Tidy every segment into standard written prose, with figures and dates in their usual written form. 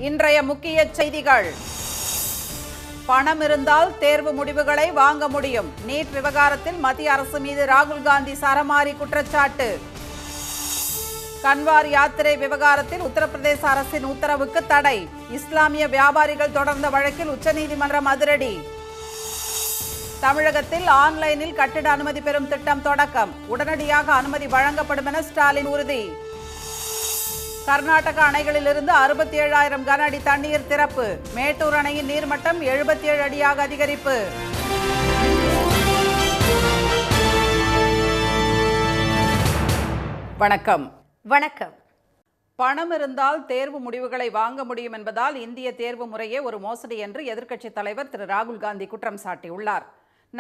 இன்றைய முக்கிய செய்திகள். பணம் இருந்தால் தேர்வு முடிவுகளை வாங்க முடியும். நீட் விவகாரத்தில் மத்திய அரசு மீது ராகுல் காந்தி சரமாரி குற்றச்சாட்டு. கன்வார் யாத்திரை விவகாரத்தில் உத்தரப்பிரதேச அரசின் உத்தரவுக்கு தடை. இஸ்லாமிய வியாபாரிகள் தொடர்ந்த வழக்கில் உச்சநீதிமன்றம் அதிரடி. தமிழகத்தில் ஆன்லைனில் கட்டிட அனுமதி பெறும் திட்டம் தொடக்கம். உடனடியாக அனுமதி வழங்கப்படும் என ஸ்டாலின் உறுதி. கர்நாடக அணைகளிலிருந்து 67,000 கன அடி தண்ணீர் திறப்பு. மேட்டூர் அணையின் நீர்மட்டம் 77 அடியாக அதிகரிப்பு. வணக்கம். பணம் இருந்தால் தேர்வு முடிவுகளை வாங்க முடியும் என்பதால் இந்திய தேர்வு முறையே ஒரு மோசடி என்று எதிர்க்கட்சித் தலைவர் திரு ராகுல் காந்தி குற்றம் சாட்டியுள்ளார்.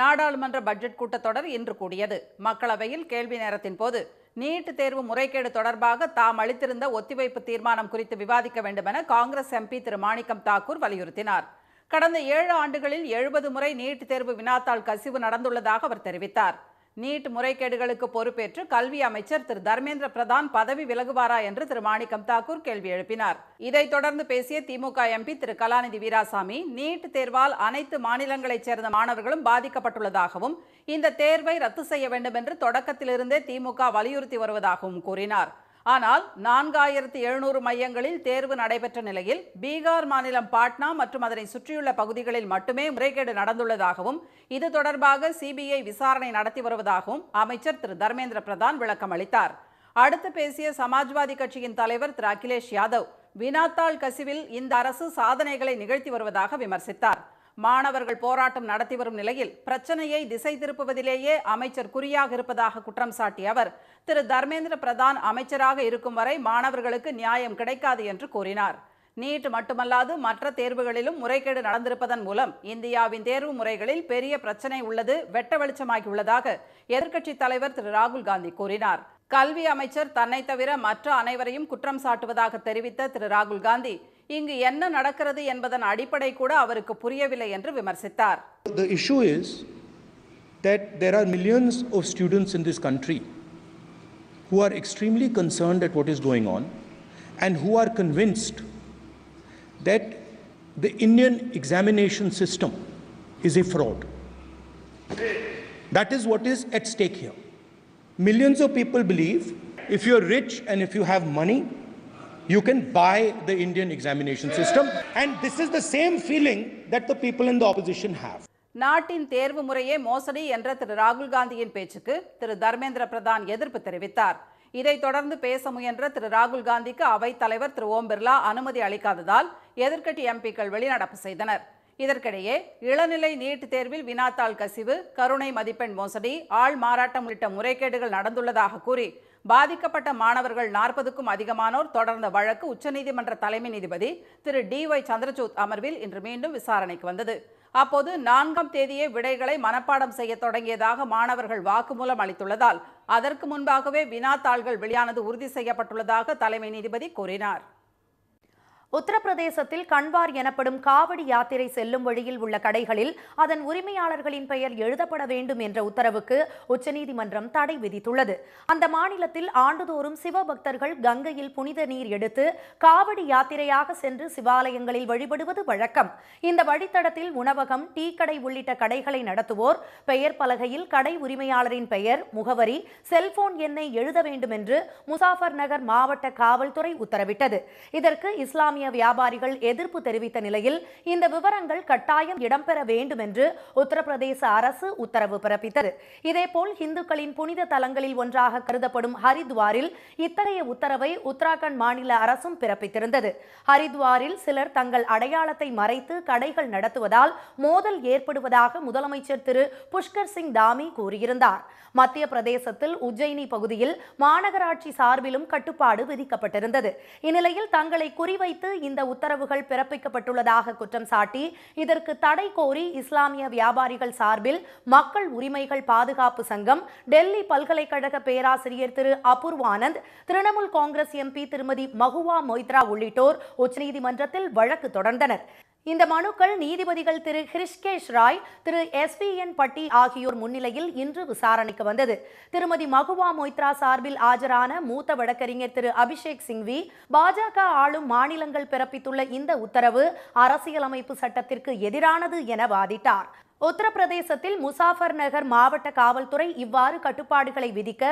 நாடாளுமன்ற பட்ஜெட் கூட்டத்தொடர் இன்று கூடியது. மக்களவையில் கேள்வி நேரத்தின் போது நீட் தேர்வு முறைகேடு தொடர்பாக தாம் அளித்திருந்த ஒத்திவைப்பு தீர்மானம் குறித்து விவாதிக்க வேண்டும் என காங்கிரஸ் எம்பி திரு மாணிக்கம் தாக்கூர் வலியுறுத்தினார். கடந்த 7 ஆண்டுகளில் 70 முறை நீட் தேர்வு வினாத்தாள் கசிவு நடந்துள்ளதாக அவர் தெரிவித்தார். நீட் முறைகேடுகளுக்கு பொறுப்பேற்று கல்வி அமைச்சர் திரு தர்மேந்திர பிரதான் பதவி விலகுவாரா என்று திரு மாணிக்கம் தாக்கூர் கேள்வி எழுப்பினார். இதைத் தொடர்ந்து பேசிய திமுக எம்பி திரு கலாநிதி வீராசாமி, நீட் தேர்வால் அனைத்து மாநிலங்களைச் சேர்ந்த மாணவர்களும் பாதிக்கப்பட்டுள்ளதாகவும் இந்த தேர்வை ரத்து செய்ய வேண்டும் என்று தொடக்கத்திலிருந்தே திமுக வலியுறுத்தி வருவதாகவும் கூறினார். ஆனால் 4700 மையங்களில் தேர்வு நடைபெற்ற நிலையில் பீகார் மாநிலம் பாட்னா மற்றும் அதனை சுற்றியுள்ள பகுதிகளில் மட்டுமே முறைகேடு நடந்துள்ளதாகவும் இது தொடர்பாக சிபிஐ விசாரணை நடத்தி வருவதாகவும் அமைச்சர் திரு தர்மேந்திர பிரதான் விளக்கம் அளித்தார். அடுத்து பேசிய சமாஜ்வாதி கட்சியின் தலைவர் திரு அகிலேஷ் யாதவ், வினாத்தாள் கசிவில் இந்த அரசு சாதனைகளை நிகழ்த்தி வருவதாக விமர்சித்தார். மாணவர்கள் போராட்டம் நடத்தி வரும் நிலையில் பிரச்சனையை திசை திருப்புவதிலேயே அமைச்சர் குறியாக இருப்பதாக குற்றம் சாட்டிய அவர், திரு தர்மேந்திர பிரதான் அமைச்சராக இருக்கும் வரை மாணவர்களுக்கு நியாயம் கிடைக்காது என்று கூறினார். நீட் மட்டுமல்லாது மற்ற தேர்வுகளிலும் முறைகேடு நடந்திருப்பதன் மூலம் இந்தியாவின் தேர்வு முறைகளில் பெரிய பிரச்சனை உள்ளது வெட்ட வெளிச்சமாகியுள்ளதாக எதிர்க்கட்சித் தலைவர் திரு ராகுல் காந்தி கூறினார். கல்வி அமைச்சர் தன்னை தவிர மற்ற அனைவரையும் குற்றம் சாட்டுவதாக தெரிவித்த திரு ராகுல் காந்தி, இங்கு என்ன நடக்கிறது என்பதன் அடிப்படை கூட அவருக்கு புரியவில்லை என்று விமர்சித்தார். The issue is that there are millions of students in this country who are extremely concerned at what is going on and who are convinced that the Indian examination system is a fraud. That is what is at stake here. Millions of people believe if you are rich and if you have money, you can buy the Indian examination system, and this is the same feeling that the people in the opposition have. நாட்டின் தேர்வு முறையே மோசடி என்ற திரு ராகுல் காந்தியின் பேச்சுக்கு திரு தர்மேந்திர பிரதான் எதிர்ப்பு தெரிவித்தார். இதைத் தொடர்ந்து பேச முயன்ற திரு ராகுல் காந்திக்கு அவைத் தலைவர் திரு ஓம் பிர்லா அனுமதி அளிக்காததால் எதிர்க்கட்சி எம்பிக்கள் வெளிநடப்பு செய்தனர். இதற்கிடையே இளநிலை நீட் தேர்வில் வினாத்தாள் கசிவு, கருணை மதிப்பெண் மோசடி, ஆள் மாறாட்டம் உள்ளிட்ட முறைகேடுகள் நடந்துள்ளதாக கூறி பாதிக்கப்பட்ட மாணவர்கள் 40க்கும் அதிகமானோர் தொடர்ந்த வழக்கு உச்சநீதிமன்ற தலைமை நீதிபதி திரு DY சந்திரசூட் அமர்வில் இன்று மீண்டும் விசாரணைக்கு வந்தது. அப்போது 4ஆம் தேதியே விடைகளை மனப்பாடம் செய்ய தொடங்கியதாக மாணவர்கள் வாக்குமூலம் அளித்துள்ளதால் அதற்கு முன்பாகவே வினாத்தாள்கள் வெளியானது உறுதி செய்யப்பட்டுள்ளதாக தலைமை நீதிபதி கூறினார். உத்தரப்பிரதேசத்தில் கன்வார் எனப்படும் காவடி யாத்திரை செல்லும் வழியில் உள்ள கடைகளில் அதன் உரிமையாளர்களின் பெயர் எழுதப்பட வேண்டும் என்ற உத்தரவுக்கு உச்சநீதிமன்றம் தடை விதித்துள்ளது. அந்த மாநிலத்தில் ஆண்டுதோறும் சிவபக்தர்கள் கங்கையில் புனித நீர் எடுத்து காவடி யாத்திரையாக சென்று சிவாலயங்களில் வழிபடுவது வழக்கம். இந்த வழித்தடத்தில் உணவகம், டீ கடை உள்ளிட்ட கடைகளை நடத்துவோர் பெயர் பலகையில் கடை உரிமையாளரின் பெயர், முகவரி, செல்போன் எண்ணை எழுத வேண்டும் என்று முசாஃபர் நகர் மாவட்ட காவல்துறை உத்தரவிட்டது. இதற்கு இஸ்லாமிய வியாபாரிகள் எதிர்ப்பு தெரிவித்த நிலையில் இந்த விவரங்கள் கட்டாயம் இடம்பெற வேண்டும் என்று உத்தரப்பிரதேச அரசு உத்தரவு பிறப்பித்தது. இதேபோல் இந்துக்களின் புனித தலங்களில் ஒன்றாக கருதப்படும் ஹரித்வாரில் இத்தகைய உத்தரவை உத்தராகண்ட் மாநில அரசும் பிறப்பித்திருந்தது. ஹரித்வாரில் சிலர் தங்கள் அடையாளத்தை மறைத்து கடைகள் நடத்துவதால் மோதல் ஏற்படுவதாக முதலமைச்சர் திரு புஷ்கர் சிங் தாமி கூறியிருந்தார். மத்திய பிரதேசத்தில் உஜ்ஜயினி பகுதியில் மாநகராட்சி சார்பிலும் கட்டுப்பாடு விதிக்கப்பட்டிருந்தது. இந்நிலையில் தங்களை குறிவைத்து இந்த உத்தரவுகள் பிறப்பிக்கப்பட்டுள்ளதாக குற்றம் சாட்டி இதற்கு தடை கோரி இஸ்லாமிய வியாபாரிகள் சார்பில் மக்கள் உரிமைகள் பாதுகாப்பு சங்கம், டெல்லி பல்கலைக்கழக பேராசிரியர் திரு அபூர்வானந்த், திரிணாமுல் காங்கிரஸ் எம்பி திருமதி மகுவா மொய்த்ரா உள்ளிட்டோர் உச்சநீதிமன்றத்தில் வழக்கு தொடர்ந்தனர். இந்த மனுக்கள் நீதிபதிகள் திரு ஹிருஷ்கேஷ் ராய், திரு SPN பட்டி ஆகியோர் முன்னிலையில் இன்று விசாரணைக்கு வந்தது. திருமதி மகுவா மொய்த்ரா சார்பில் ஆஜரான மூத்த வழக்கறிஞர் திரு அபிஷேக் சிங்வி, பாஜக ஆளும் மாநிலங்கள் பிறப்பித்துள்ள இந்த உத்தரவு அரசியலமைப்பு சட்டத்திற்கு எதிரானது என வாதிட்டார். உத்தரப்பிரதேசத்தில் முசாஃபர் நகர் மாவட்ட காவல்துறை இவ்வாறு கட்டுப்பாடுகளை விதிக்க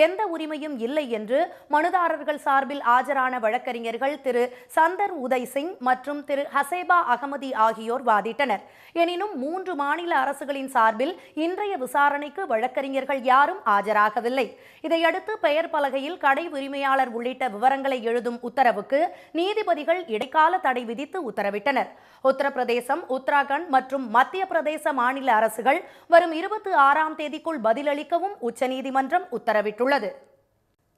எந்த உரிமையும் இல்லை என்று மனுதாரர்கள் சார்பில் ஆஜரான வழக்கறிஞர்கள் திரு சந்தர் உதய் சிங் மற்றும் திரு ஹசேபா அகமதி ஆகியோர் வாதிட்டனர். எனினும் 3 மாநில அரசுகளின் சார்பில் இன்றைய விசாரணைக்கு வழக்கறிஞர்கள் யாரும் ஆஜராகவில்லை. இதையடுத்து பெயர் பலகையில் கடை உரிமையாளர் உள்ளிட்ட விவரங்களை எழுதும் உத்தரவுக்கு நீதிபதிகள் இடைக்கால தடை விதித்து உத்தரவிட்டனர். உத்தரப்பிரதேசம், உத்தராகண்ட் மற்றும் மத்திய பிரதேச மாநில அரசுகள் வரும் 26ஆம் தேதிக்குள் பதிலளிக்கவும் உச்சநீதிமன்றம் உத்தரவிட்டுள்ளது.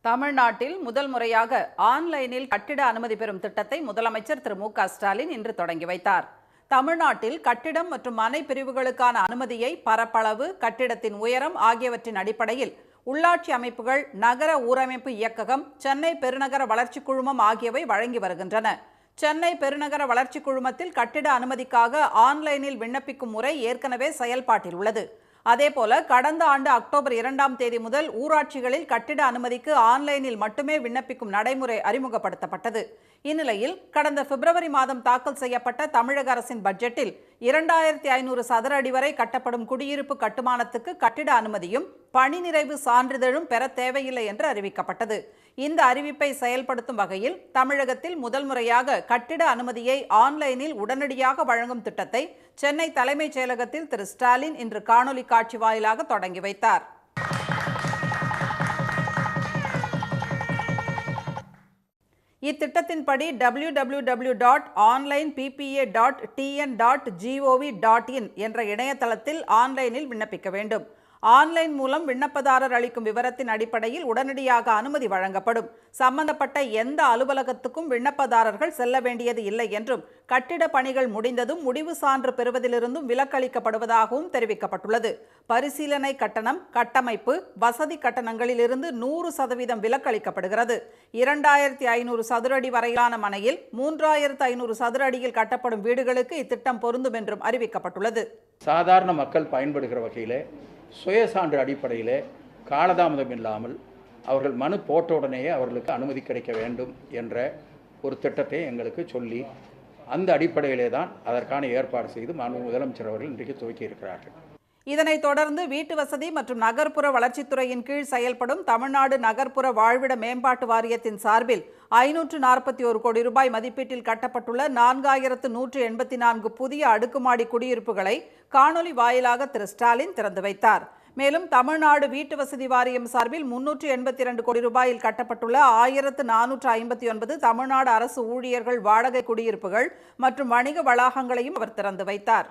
தமிழ்நாட்டில் முதல் முறையாக ஆன்லைனில் கட்டிட அனுமதி பெறும் திட்டத்தை முதலமைச்சர் திரு மு.க. ஸ்டாலின் இன்று தொடங்கி வைத்தார். தமிழ்நாட்டில் கட்டிடம் மற்றும் மனை பிரிவுகளுக்கான அனுமதியை பரப்பளவு, கட்டிடத்தின் உயரம் ஆகியவற்றின் அடிப்படையில் உள்ளாட்சி அமைப்புகள், நகர ஊரமைப்பு இயக்ககம், சென்னை பெருநகர வளர்ச்சி குழுமம் ஆகியவை வழங்கி வருகின்றன. சென்னை பெருநகர வளர்ச்சி குழுமத்தில் கட்டிட அனுமதிக்காக ஆன்லைனில் விண்ணப்பிக்கும் முறை ஏற்கனவே செயல்பாட்டில் உள்ளது. அதேபோல கடந்த ஆண்டு அக்டோபர் 2ஆம் தேதி முதல் ஊராட்சிகளில் கட்டிட அனுமதிக்கு ஆன்லைனில் மட்டுமே விண்ணப்பிக்கும் நடைமுறை அறிமுகப்படுத்தப்பட்டது. இந்நிலையில் கடந்த பிப்ரவரி மாதம் தாக்கல் செய்யப்பட்ட தமிழக அரசின் பட்ஜெட்டில் 2500 சதுர அடி வரை கட்டப்படும் குடியிருப்பு கட்டுமானத்துக்கு கட்டிட அனுமதியும் பணி நிறைவு சான்றிதழும் பெற தேவையில்லை என்று அறிவிக்கப்பட்டது. இந்த அறிவிப்பை செயல்படுத்தும் வகையில் தமிழகத்தில் முதல் முறையாக கட்டிட அனுமதியை ஆன்லைனில் உடனடியாக வழங்கும் திட்டத்தை சென்னை தலைமைச் செயலகத்தில் திரு ஸ்டாலின் இன்று காணொலி காட்சி வாயிலாக தொடங்கி வைத்தார். இத்திட்டத்தின்படி www.onlineppa.tn.gov.in என்ற இணையதளத்தில் ஆன்லைனில் விண்ணப்பிக்க வேண்டும். ஆன்லைன் மூலம் விண்ணப்பதாரர் அளிக்கும் விவரத்தின் அடிப்படையில் உடனடியாக அனுமதி வழங்கப்படும். சம்பந்தப்பட்ட எந்த அலுவலகத்துக்கும் விண்ணப்பதாரர்கள் செல்ல வேண்டியது இல்லை என்றும், கட்டிட பணிகள் முடிந்ததும் முடிவு சான்று பெறுவதிலிருந்தும் விலக்களிக்கப்படுவதாகவும் தெரிவிக்கப்பட்டுள்ளது. பரிசீலனை கட்டணம், கட்டமைப்பு, வசதி கட்டணங்களிலிருந்து 100% விலக்களிக்கப்படுகிறது. 2500 சதுர அடி வரையிலான மனையில் 3500 சதுர அடியில் கட்டப்படும் வீடுகளுக்கு இத்திட்டம் பொருந்தும் என்றும் அறிவிக்கப்பட்டுள்ளது. சாதாரண மக்கள் பயன்படுகிற வகையில் சுயசான்று அடிப்படையில் காலதாமதம் இல்லாமல் அவர்கள் மனு போட்ட உடனேயே அவர்களுக்கு அனுமதி கிடைக்க வேண்டும் என்ற ஒரு திட்டத்தை எங்களுக்கு சொல்லி அந்த அடிப்படையிலே தான் அதற்கான ஏற்பாடு செய்து முதலமைச்சர் அவர்கள் இன்றைக்கு துவக்கி இருக்கிறார்கள். இதனைத் தொடர்ந்து வீட்டு வசதி மற்றும் நகர்ப்புற வளர்ச்சித்துறையின் கீழ் செயல்படும் தமிழ்நாடு நகர்ப்புற வாழ்விட மேம்பாட்டு வாரியத்தின் சார்பில் 541 கோடி ரூபாய் மதிப்பீட்டில் கட்டப்பட்டுள்ள 4184 புதிய அடுக்குமாடி குடியிருப்புகளை காணொலி வாயிலாக திரு ஸ்டாலின் திறந்து வைத்தார். மேலும் தமிழ்நாடு வீட்டு வசதி வாரியம் சார்பில் 382 கோடி ரூபாயில் கட்டப்பட்டுள்ள 1459 தமிழ்நாடு அரசு ஊழியர்கள் வாடகை குடியிருப்புகள் மற்றும் வணிக வளாகங்களையும் அவர் திறந்து வைத்தார்.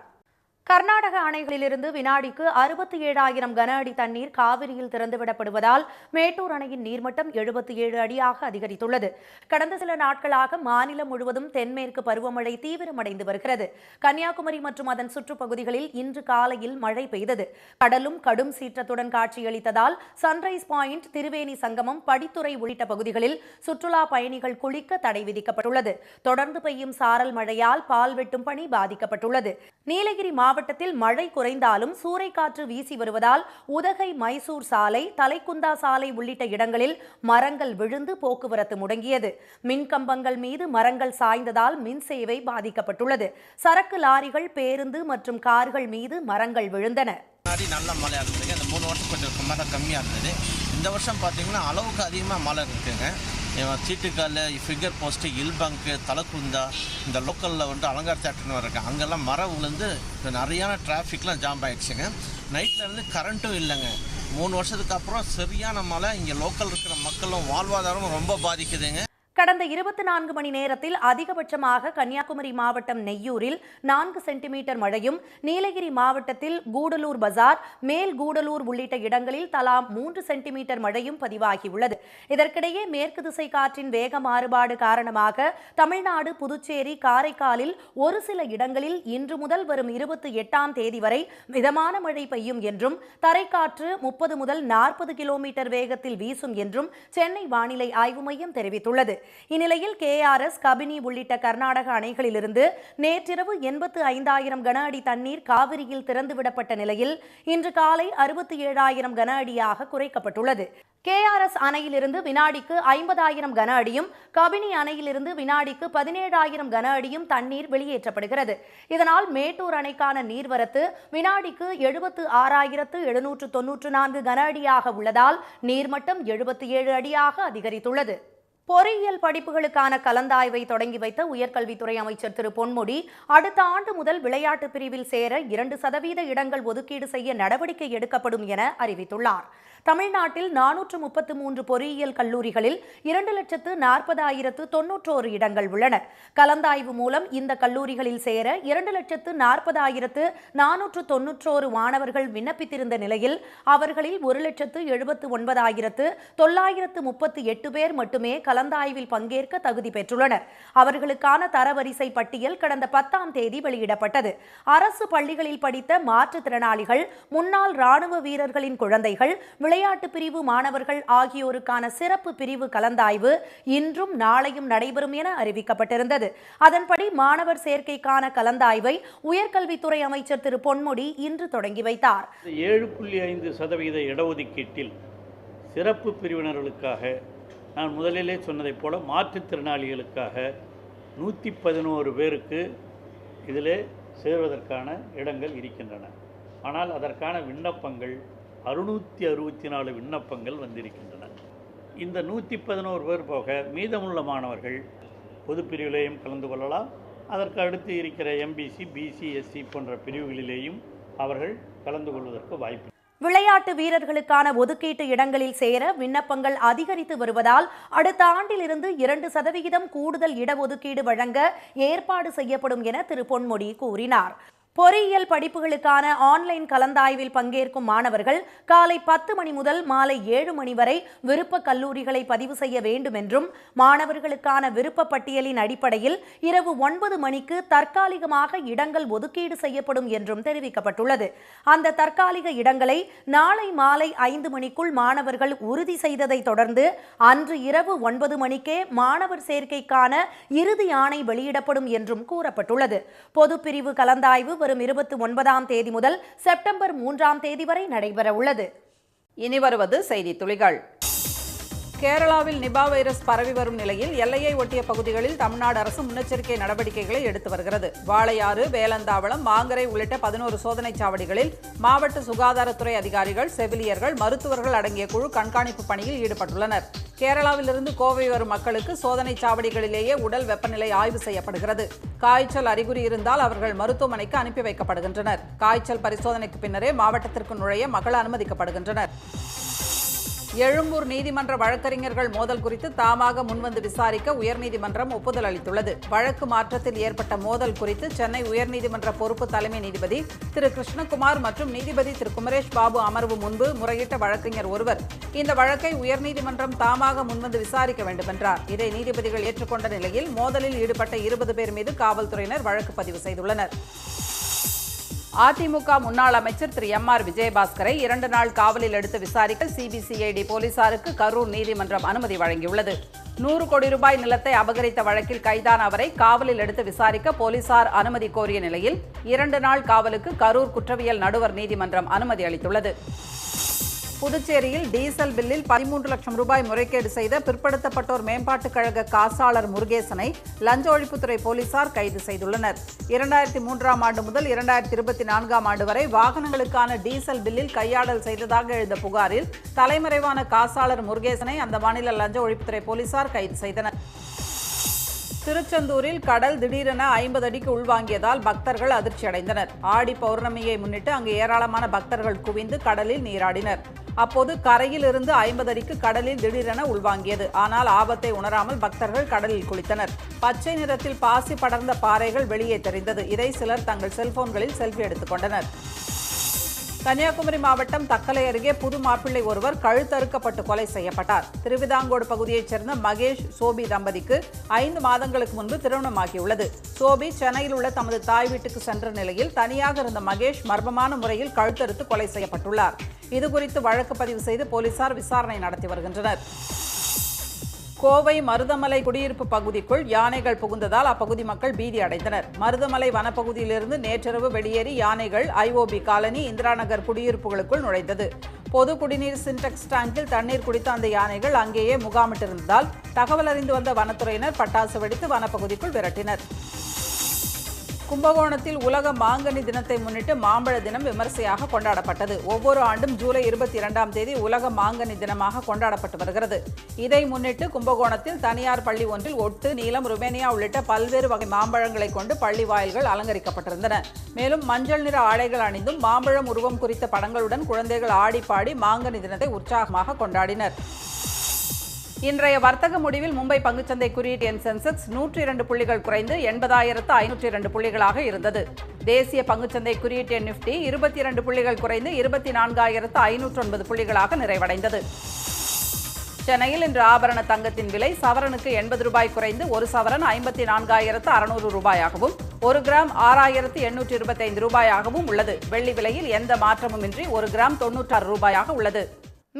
கர்நாடக அணைகளிலிருந்து வினாடிக்கு 67,000 கன அடி தண்ணீர் காவிரியில் திறந்துவிடப்படுவதால் மேட்டூர் அணையின் நீர்மட்டம் 77 அடியாக அதிகரித்துள்ளது. கடந்த சில நாட்களாக மாநிலம் முழுவதும் தென்மேற்கு பருவமழை தீவிரமடைந்து வருகிறது. கன்னியாகுமரி மற்றும் அதன் சுற்றுப்பகுதிகளில் இன்று காலையில் மழை பெய்தது. கடலும் கடும் சீற்றத்துடன் காட்சியளித்ததால் சன்ரைஸ் பாயிண்ட், திருவேணி சங்கமம், படித்துறை உள்ளிட்ட பகுதிகளில் சுற்றுலா பயணிகள் குளிக்க தடை விதிக்கப்பட்டுள்ளது. தொடர்ந்து பெய்யும் சாரல் மழையால் பால் வெட்டும் பணி பாதிக்கப்பட்டுள்ளது. நீலகிரி மாவட்டத்தில் மழை குறைந்தாலும் சூறைக்காற்று வீசி வருவதால் உதகை மைசூர் சாலை, தலைக்குந்தா சாலை உள்ளிட்ட இடங்களில் மரங்கள் விழுந்து போக்குவரத்து முடங்கியது. மின்கம்பங்கள் மீது மரங்கள் சாய்ந்ததால் மின் சேவை பாதிக்கப்பட்டுள்ளது. சரக்கு லாரிகள், பேருந்து மற்றும் கார்கள் மீது மரங்கள் விழுந்தன. நல்ல மழை இருந்தது. அந்த 3 வருஷம் கொஞ்சம் மழை கம்மியாக இருந்தது. இந்த வருஷம் பார்த்தீங்கன்னா அளவுக்கு அதிகமாக மழை இருக்குங்க. சீட்டுக்கால், ஃபிகர் போஸ்ட்டு, இல்பங்கு, தலைக்குந்தா, இந்த லோக்கலில் வந்து அலங்கார் தேட்டர்னு இருக்குது. அங்கெல்லாம் மரம் விழுந்து நிறையான டிராஃபிக்லாம் ஜாம் ஆகிடுச்சுங்க. நைட்லேருந்து கரண்ட்டும் இல்லைங்க. 3 வருஷத்துக்கு அப்புறம் சரியான மழை. இங்கே லோக்கல் இருக்கிற மக்களும் வாழ்வாதாரமும் ரொம்ப பாதிக்குதுங்க. கடந்த 24 மணி நேரத்தில் அதிகபட்சமாக கன்னியாகுமரி மாவட்டம் நெய்யூரில் 4 சென்டிமீட்டர் மழையும், நீலகிரி மாவட்டத்தில் கூடலூர் பஜார், மேல் கூடலூர் உள்ளிட்ட இடங்களில் தலா 3 சென்டிமீட்டர் மழையும் பதிவாகியுள்ளது. இதற்கிடையே மேற்கு திசை காற்றின் வேக மாறுபாடு காரணமாக தமிழ்நாடு, புதுச்சேரி, காரைக்காலில் ஒரு சில இடங்களில் இன்று முதல் வரும் 28ஆம் தேதி வரை மிதமான மழை பெய்யும் என்றும், தரைக்காற்று 30 முதல் 40 கிலோமீட்டர் வேகத்தில் வீசும் என்றும் சென்னை வானிலை ஆய்வு மையம் தெரிவித்துள்ளது. இந்நிலையில் KRS, கபினி உள்ளிட்ட கர்நாடக அணைகளிலிருந்து நேற்றிரவு 85,000 கன அடி தண்ணீர் காவிரியில் திறந்துவிடப்பட்ட நிலையில் இன்று காலை 67,000 கன அடியாக குறைக்கப்பட்டுள்ளது. KRS அணையிலிருந்து வினாடிக்கு 50,000 கன அடியும், கபினி அணையிலிருந்து வினாடிக்கு 17,000 கன அடியும் தண்ணீர் வெளியேற்றப்படுகிறது. இதனால் மேட்டூர் அணைக்கான நீர்வரத்து வினாடிக்கு 76,794 கன அடியாக உள்ளதால் நீர்மட்டம் 77 அடியாக அதிகரித்துள்ளது. பொறியியல் படிப்புகளுக்கான கலந்தாய்வை தொடங்கி வைத்த உயர்கல்வித்துறை அமைச்சர் திரு பொன்முடி அடுத்த ஆண்டு முதல் விளையாட்டு பிரிவில் சேர 2% இடங்கள் ஒதுக்கீடு செய்ய நடவடிக்கை எடுக்கப்படும் என அறிவித்துள்ளார். தமிழ்நாட்டில் 433 பொறியியல் கல்லூரிகளில் 2,40,091 இடங்கள் உள்ளன. கலந்தாய்வு மூலம் இந்த கல்லூரிகளில் சேர 2,40,491 மாணவர்கள் விண்ணப்பித்திருந்த நிலையில் அவர்களில் 1,79,938 பேர் மட்டுமே கலந்தாய்வில் பங்கேற்க தகுதி பெற்றுள்ளனர். அவர்களுக்கான தரவரிசை பட்டியல் கடந்த 10ஆம் தேதி வெளியிடப்பட்டது. அரசு பள்ளிகளில் படித்த மாற்றுத்திறனாளிகள், முன்னாள் ராணுவ வீரர்களின் குழந்தைகள், விளையாட்டு பிரிவு மாணவர்கள் ஆகியோருக்கான சிறப்பு பிரிவு கலந்தாய்வு இன்றும் நாளையும் நடைபெறும் என அறிவிக்கப்பட்டிருந்தது. அதன்படி மாணவர் சேர்க்கைக்கான கலந்தாய்வை உயர்கல்வித்துறை அமைச்சர் திரு பொன்முடி இன்று தொடங்கி வைத்தார். 7.5% இடஒதுக்கீட்டில் சிறப்பு பிரிவினர்களுக்காக நான் முதலிலே சொன்னதைப் போல மாற்றுத்திறனாளிகளுக்காக 111 பேருக்கு இதிலே சேர்வதற்கான இடங்கள் இருக்கின்றன. ஆனால் அதற்கான விண்ணப்பங்கள் 664 விண்ணப்பங்கள் வந்திருக்கின்றன. இந்த 111 பேர் போக மீதமுள்ள மாணவர்கள் பொது பிரிவிலேயும் கலந்து கொள்ளலாம். அதற்கு அடுத்து இருக்கிற MBC, BC, SC போன்ற பிரிவுகளிலேயும் அவர்கள் கலந்து கொள்வதற்கு வாய்ப்பு. விளையாட்டு வீரர்களுக்கான ஒதுக்கீட்டு இடங்களில் சேர விண்ணப்பங்கள் அதிகரித்து வருவதால் அடுத்த ஆண்டிலிருந்து 2% கூடுதல் இடஒதுக்கீடு வழங்க ஏற்பாடு செய்யப்படும் என திரு பொன்முடி கூறினார். பொறியியல் படிப்புகளுக்கான ஆன்லைன் கலந்தாய்வில் பங்கேற்கும் மாணவர்கள் காலை 10 மணி முதல் மாலை 7 மணி வரை விருப்ப கல்லூரிகளை பதிவு செய்ய வேண்டும் என்றும், மாணவர்களுக்கான விருப்ப பட்டியலின் அடிப்படையில் இரவு 9 மணிக்கு தற்காலிகமாக இடங்கள் ஒதுக்கீடு செய்யப்படும் என்றும் தெரிவிக்கப்பட்டுள்ளது. அந்த தற்காலிக இடங்களை நாளை மாலை 5 மணிக்குள் மாணவர்கள் உறுதி செய்ததை தொடர்ந்து அன்று இரவு 9 மணிக்கே மாணவர் சேர்க்கைக்கான இறுதி ஆணை வெளியிடப்படும் என்றும் கூறப்பட்டுள்ளது. பொதுப்பிரிவு கலந்தாய்வு வரும் 29ஆம் தேதி முதல் செப்டம்பர் 3ஆம் தேதி வரை நடைபெற உள்ளது. இனி வருவது செய்தி துளிகள். கேரளாவில் நிபா வைரஸ் பரவி வரும் நிலையில் எல்லையை ஒட்டிய பகுதிகளில் தமிழ்நாடு அரசு முன்னெச்சரிக்கை நடவடிக்கைகளை எடுத்து வருகிறது. வாளையாறு, வேலந்தாவளம், மாங்கரை உள்ளிட்ட 11 சோதனைச் சாவடிகளில் மாவட்ட சுகாதாரத்துறை அதிகாரிகள், செவிலியர்கள், மருத்துவர்கள் அடங்கிய குழு கண்காணிப்பு பணியில் ஈடுபட்டுள்ளனர். கேரளாவிலிருந்து கோவை வரும் மக்களுக்கு சோதனைச் சாவடிகளிலேயே உடல் வெப்பநிலை ஆய்வு செய்யப்படுகிறது. காய்ச்சல் அறிகுறி இருந்தால் அவர்கள் மருத்துவமனைக்கு அனுப்பி வைக்கப்படுகின்றனர். காய்ச்சல் பரிசோதனைக்கு பின்னரே மாவட்டத்திற்கு நுழைய மக்கள் அனுமதிக்கப்படுகின்றனர். எழும்பூர் நீதிமன்ற வழக்கறிஞர்கள் மோதல் குறித்து தாமாக முன்வந்து விசாரிக்க உயர்நீதிமன்றம் ஒப்புதல் அளித்துள்ளது. வழக்கு மாற்றத்தில் ஏற்பட்ட மோதல் குறித்து சென்னை உயர்நீதிமன்ற பொறுப்பு தலைமை நீதிபதி திரு கிருஷ்ணகுமார் மற்றும் நீதிபதி திரு குமரேஷ் பாபு அமர்வு முன்பு முறையிட்ட வழக்கறிஞர் ஒருவர் இந்த வழக்கை உயர்நீதிமன்றம் தாமாக முன்வந்து விசாரிக்க வேண்டும் என்றார். இதை நீதிபதிகள் ஏற்றுக்கொண்ட நிலையில் மோதலில் ஈடுபட்ட 20 பேர் மீது காவல்துறையினர் வழக்கு பதிவு செய்துள்ளனர். அதிமுக முன்னாள் அமைச்சர் திரு MR விஜயபாஸ்கரை 2 நாள் காவலில் எடுத்து விசாரிக்க CBCID போலீசாருக்கு கரூர் நீதிமன்றம் அனுமதி வழங்கியுள்ளது. 100 கோடி ரூபாய் நிலத்தை அபகரித்த வழக்கில் கைதான அவரை காவலில் எடுத்து விசாரிக்க போலீசார் அனுமதி கோரிய நிலையில் 2 நாள் காவலுக்கு கரூர் குற்றவியல் நடுவர் நீதிமன்றம் அனுமதி அளித்துள்ளது. புதுச்சேரியில் டீசல் பில்லில் 13 லட்சம் ரூபாய் முறைகேடு செய்த பிற்படுத்தப்பட்டோர் மேம்பாட்டுக் கழக காசாளர் முருகேசனை லஞ்ச ஒழிப்புத்துறை போலீசார் கைது செய்துள்ளனர். 2003ஆம் ஆண்டு முதல் 2024ஆம் ஆண்டு வரை வாகனங்களுக்கான டீசல் பில்லில் கையாடல் செய்ததாக எழுந்த புகாரில் தலைமறைவான காசாளர் முருகேசனை அந்த மாநில லஞ்ச ஒழிப்புத்துறை போலீசார் கைது செய்தனர். திருச்செந்தூரில் கடல் திடீரென 50 அடிக்கு உள்வாங்கியதால் பக்தர்கள் அதிர்ச்சியடைந்தனர். ஆடி பௌர்ணமியை முன்னிட்டு அங்கு ஏராளமான பக்தர்கள் குவிந்து கடலில் நீராடினர். அப்போது கரையில் இருந்து 50 அடிக்கு கடலில் திடீரென உள்வாங்கியது. ஆனால் ஆபத்தை உணராமல் பக்தர்கள் கடலில் குளித்தனர். பச்சை நிறத்தில் பாசி படர்ந்த பாறைகள் வெளியே தெரிந்தது. இதை சிலர் தங்கள் செல்போன்களில் செல்ஃபி எடுத்துக் கொண்டனர். கன்னியாகுமரி மாவட்டம் தக்கலை அருகே புது மாப்பிள்ளை ஒருவர் கழுத்தறுக்கப்பட்டு கொலை செய்யப்பட்டார். திருவிதாங்கோடு பகுதியைச் சேர்ந்த மகேஷ், சோபி தம்பதிக்கு 5 மாதங்களுக்கு முன்பு திருமணமாகியுள்ளது. சோபி சென்னையில் உள்ள தமது தாய் வீட்டுக்கு சென்ற நிலையில் தனியாக இருந்த மகேஷ் மர்மமான முறையில் கழுத்தறுத்து கொலை செய்யப்பட்டுள்ளார். இதுகுறித்து வழக்கு பதிவு செய்து போலீசார் விசாரணை நடத்தி வருகின்றனர். கோவை மருதமலை குடியிருப்பு பகுதிக்குள் யானைகள் புகுந்ததால் அப்பகுதி மக்கள் பீதி அடைந்தனர். மருதமலை வனப்பகுதியிலிருந்து நேற்றிரவு வெளியேறி யானைகள் ஐஓபி காலனி, இந்திரா நகர் குடியிருப்புகளுக்குள் நுழைந்தது. பொது குடிநீர் சின்டெக்ஸ் டேங்கில் தண்ணீர் குடித்த அந்த யானைகள் அங்கேயே முகாமிட்டிருந்ததால் தகவல் அறிந்து வந்த வனத்துறையினர் பட்டாசு வெடித்து வனப்பகுதிக்குள் விரட்டினர். கும்பகோணத்தில் உலக மாங்கனி தினத்தை முன்னிட்டு மாம்பழ தினம் விமர்சையாக கொண்டாடப்பட்டது. ஒவ்வொரு ஆண்டும் ஜூலை 22ஆம் தேதி உலக மாங்கனி தினமாக கொண்டாடப்பட்டு வருகிறது. இதை முன்னிட்டு கும்பகோணத்தில் தனியார் பள்ளி ஒன்றில் ஒட்டு, நீலம், ருமேனியா உள்ளிட்ட பல்வேறு வகை மாம்பழங்களை கொண்டு பள்ளி வாயில்கள் அலங்கரிக்கப்பட்டிருந்தன. மேலும் மஞ்சள் நிற ஆடைகள் அணிந்தும் மாம்பழம் உருவம் குறித்த படங்களுடன் குழந்தைகள் ஆடி பாடி மாங்கனி தினத்தை உற்சாகமாக கொண்டாடினர். இன்றைய வர்த்தக முடிவில் மும்பை பங்குச்சந்தை குறியீட்டு எண் சென்செக்ஸ் 102 புள்ளிகள் குறைந்து 80,502 புள்ளிகளாக இருந்தது. தேசிய பங்குச்சந்தை குறியீட்டு எண் நிஃப்டி 22 புள்ளிகள் குறைந்து 24,509 புள்ளிகளாக நிறைவடைந்தது. சென்னையில் இன்று ஆபரண தங்கத்தின் விலை சவரனுக்கு 80 ரூபாய் குறைந்து ஒரு சவரன் 54,600 ரூபாயாகவும், ஒரு கிராம் 6,825 ரூபாயாகவும் உள்ளது. வெள்ளி விலையில் எந்த மாற்றமுமின்றி ஒரு கிராம் 96 ரூபாயாக உள்ளது.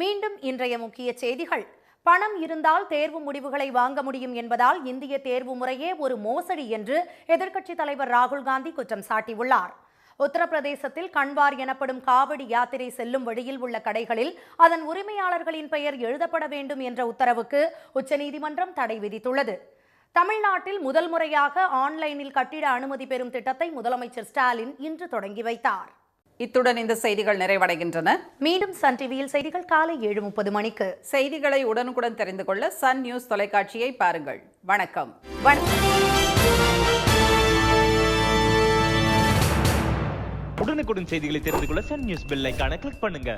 மீண்டும் இன்றைய முக்கிய செய்திகள். பணம் இருந்தால் தேர்வு முடிவுகளை வாங்க முடியும் என்பதால் இந்திய தேர்வு முறையே ஒரு மோசடி என்று எதிர்க்கட்சித் தலைவர் ராகுல் காந்தி குற்றம் சாட்டியுள்ளார். உத்தரப்பிரதேசத்தில் கன்வார் எனப்படும் காவடி யாத்திரை செல்லும் வழியில் உள்ள கடைகளில் அதன் உரிமையாளர்களின் பெயர் எழுதப்பட வேண்டும் என்ற உத்தரவுக்கு உச்சநீதிமன்றம் தடை விதித்துள்ளது. தமிழ்நாட்டில் முதல் முறையாக ஆன்லைனில் கட்டிட அனுமதி பெறும் திட்டத்தை முதலமைச்சர் ஸ்டாலின் இன்று தொடங்கி வைத்தார். இத்துடன் இந்த செய்திகள் நிறைவடைகின்றன. மீண்டும் சன் டிவியில் செய்திகள் காலை 7:30 மணிக்கு. செய்திகளை உடனுக்குடன் தெரிந்து கொள்ள சன் நியூஸ் தொலைக்காட்சியை பாருங்கள். வணக்கம். உடனுக்குடன் செய்திகளை தெரிந்து கொள்ள சன் நியூஸ் பெல் ஐகானை கிளிக் பண்ணுங்க.